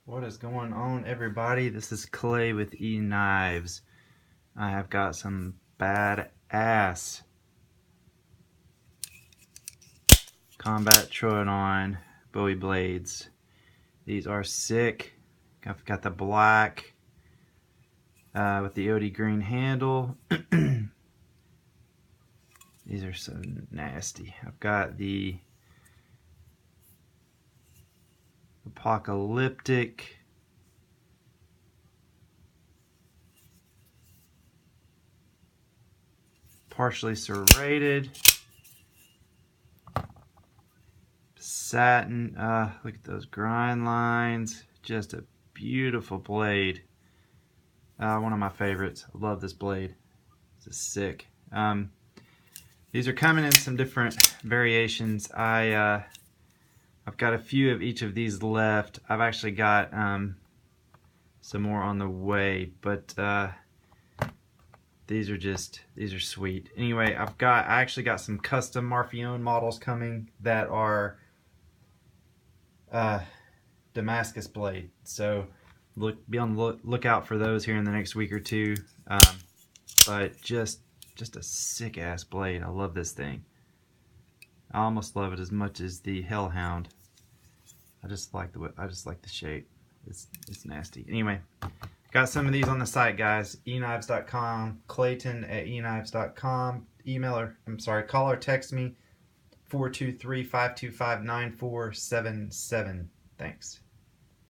What is going on, everybody? This is Clay with E-Knives. I have got some badass combat Troodon Bowie blades. These are sick. I've got the black with the OD green handle. These are so nasty. I've got the apocalyptic partially serrated satin. Look at those grind lines. Just a beautiful blade. One of my favorites. I love this blade. It's sick. These are coming in some different variations. I've got a few of each of these left. I've actually got some more on the way, but these are sweet. Anyway, I actually got some custom Marfione models coming that are Damascus blade. So be on the lookout for those here in the next week or two. But just a sick ass blade. I love this thing. I almost love it as much as the Hellhound. I just like the shape. It's nasty. Anyway, got some of these on the site, guys. eknives.com, Clayton@eknives.com. Call or text me 423-525-9477. Thanks.